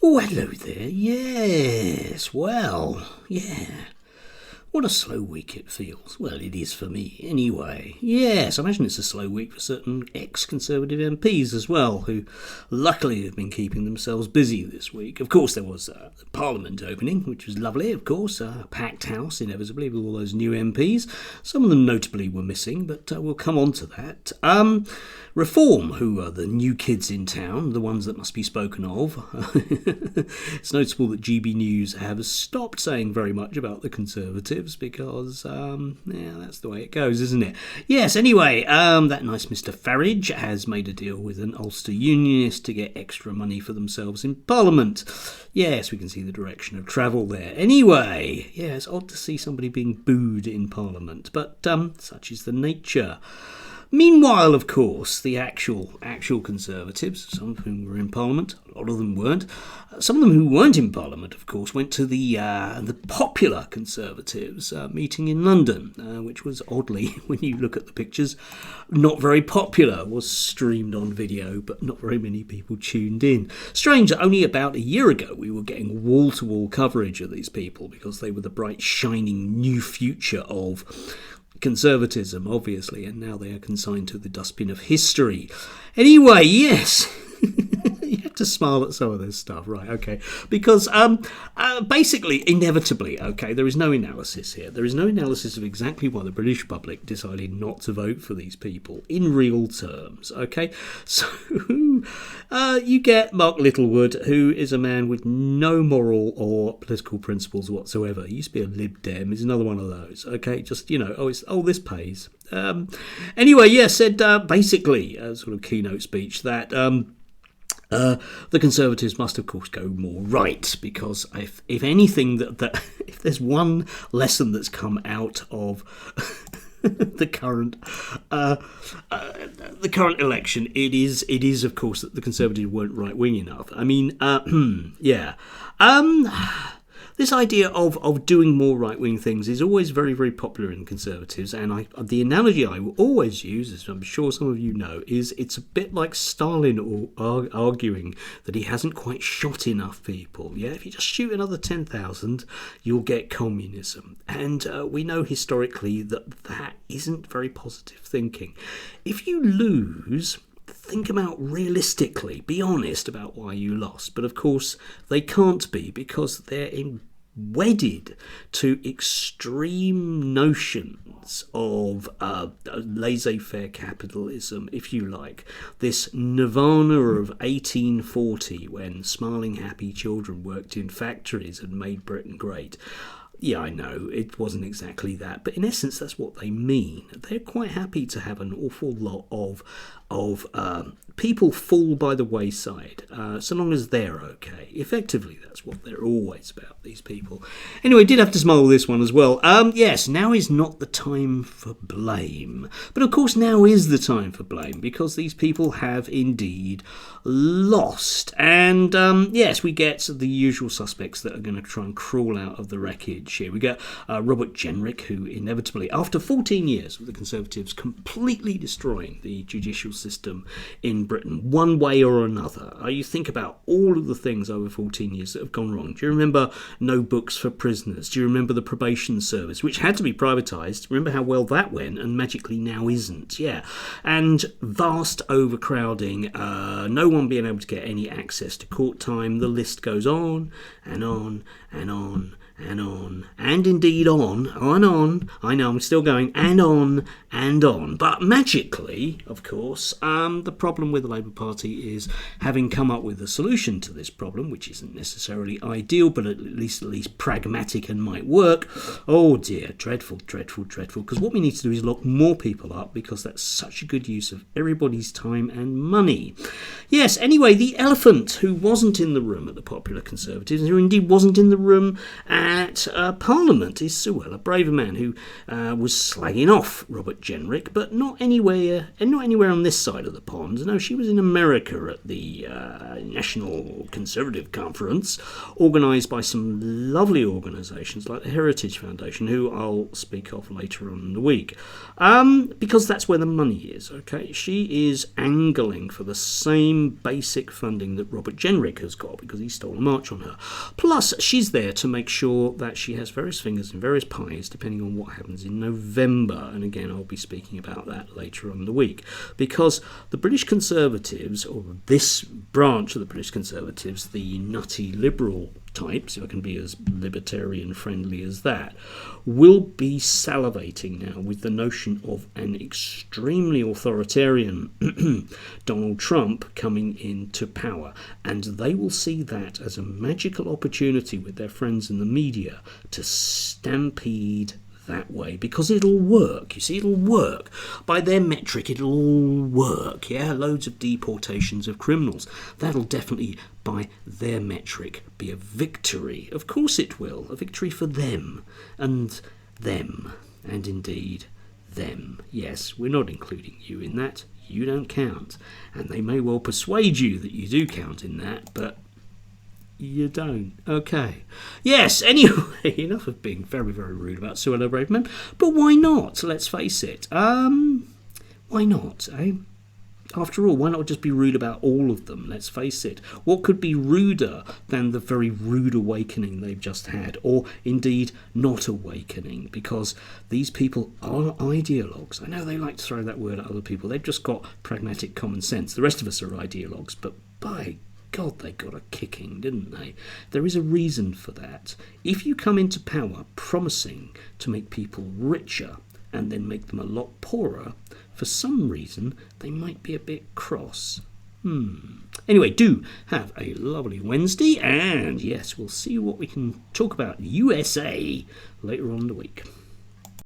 Oh, hello there. Yes, well, yeah. What a slow week it feels. Well, it is for me, anyway. Yes, I imagine it's a slow week for certain ex-Conservative MPs as well, who luckily have been keeping themselves busy this week. Of course, there was Parliament opening, which was lovely, of course. A packed house, inevitably, with all those new MPs. Some of them notably were missing, but we'll come on to that. Reform, who are the new kids in town, the ones that must be spoken of. It's noticeable that GB News have stopped saying very much about the Conservatives because, that's the way it goes, isn't it? Yes, anyway, that nice Mr Farage has made a deal with an Ulster unionist to get extra money for themselves in Parliament. Yes, we can see the direction of travel there. Anyway, yeah, it's odd to see somebody being booed in Parliament, but such is the nature. Meanwhile, of course, the actual Conservatives, some of whom were in Parliament, a lot of them weren't. Some of them who weren't in Parliament, of course, went to the popular Conservatives meeting in London, which was oddly, when you look at the pictures, not very popular. It was streamed on video, but not very many people tuned in. Strange that only about a year ago we were getting wall-to-wall coverage of these people because they were the bright, shining new future of conservatism, obviously, and now they are consigned to the dustbin of history. Anyway, yes. You have to smile at some of this stuff, right? Okay, because basically, inevitably, okay, there is no analysis here. There is no analysis of exactly why the British public decided not to vote for these people in real terms. Okay, so you get Mark Littlewood, who is a man with no moral or political principles whatsoever. He used to be a Lib Dem. He's another one of those. Okay, just this pays. Anyway, yeah, said basically a sort of keynote speech that. The Conservatives must, of course, go more right, because if anything, that if there's one lesson that's come out of the current election, it is of course that the Conservatives weren't right wing enough. I mean, yeah. This idea of doing more right-wing things is always very, very popular in Conservatives, and the analogy I will always use, as I'm sure some of you know, is it's a bit like Stalin arguing that he hasn't quite shot enough people. Yeah, if you just shoot another 10,000, you'll get communism. And we know historically that isn't very positive thinking. If you lose, think about realistically, be honest about why you lost. But of course, they can't be, because they're wedded to extreme notions of laissez-faire capitalism, if you like. This nirvana of 1840, when smiling, happy children worked in factories and made Britain great. Yeah, I know, it wasn't exactly that, but in essence, that's what they mean. They're quite happy to have an awful lot of people fall by the wayside, so long as they're okay. Effectively, that's what they're always about, these people. Anyway, did have to smile this one as well. Yes, now is not the time for blame. But of course, now is the time for blame, because these people have indeed lost. And yes, we get the usual suspects that are going to try and crawl out of the wreckage here. We get Robert Jenrick, who inevitably, after 14 years of the Conservatives completely destroying the judicial system in Britain, one way or another. You think about all of the things over 14 years that have gone wrong. Do you remember no books for prisoners? Do you remember the probation service, which had to be privatised? Remember how well that went, and magically now isn't? Yeah. And vast overcrowding, no one being able to get any access to court time. The list goes on and on and on and on, and indeed on and on. I know, I'm still going, and on and on. But magically, of course, the problem with the Labour Party is having come up with a solution to this problem, which isn't necessarily ideal, but at least pragmatic and might work. Oh dear, dreadful, dreadful, dreadful. Because what we need to do is lock more people up, because that's such a good use of everybody's time and money. Yes, anyway, the elephant who wasn't in the room at the Popular Conservatives, who indeed wasn't in the room at Parliament is Suella Braverman, who was slagging off Robert Jenrick, but not anywhere on this side of the pond. No, she was in America at the National Conservative Conference, organised by some lovely organisations like the Heritage Foundation, who I'll speak of later on in the week, because that's where the money is. Okay, she is angling for the same basic funding that Robert Jenrick has got, because he stole a march on her. Plus, she's there to make sure that she has various fingers in various pies, depending on what happens in November. And again, I'll be speaking about that later on in the week, because the British Conservatives, or this branch of the British Conservatives, the nutty liberal types, if I can be as libertarian friendly as that, will be salivating now with the notion of an extremely authoritarian Donald Trump coming into power, and they will see that as a magical opportunity with their friends in the media to stampede that way, because it'll work. You see, it'll work. By their metric, it'll all work. Yeah, loads of deportations of criminals. That'll definitely, by their metric, be a victory. Of course it will. A victory for them. And indeed them. Yes, we're not including you in that. You don't count. And they may well persuade you that you do count in that, but you don't. Okay. Yes, anyway, enough of being very, very rude about Suella Braverman. But why not? Let's face it. Why not, eh? After all, why not just be rude about all of them? Let's face it. What could be ruder than the very rude awakening they've just had? Or indeed, not awakening, because these people are ideologues. I know they like to throw that word at other people. They've just got pragmatic common sense. The rest of us are ideologues, but by God, they got a kicking, didn't they? There is a reason for that. If you come into power promising to make people richer and then make them a lot poorer, for some reason they might be a bit cross. Anyway, do have a lovely Wednesday, and yes, we'll see what we can talk about USA later on in the week.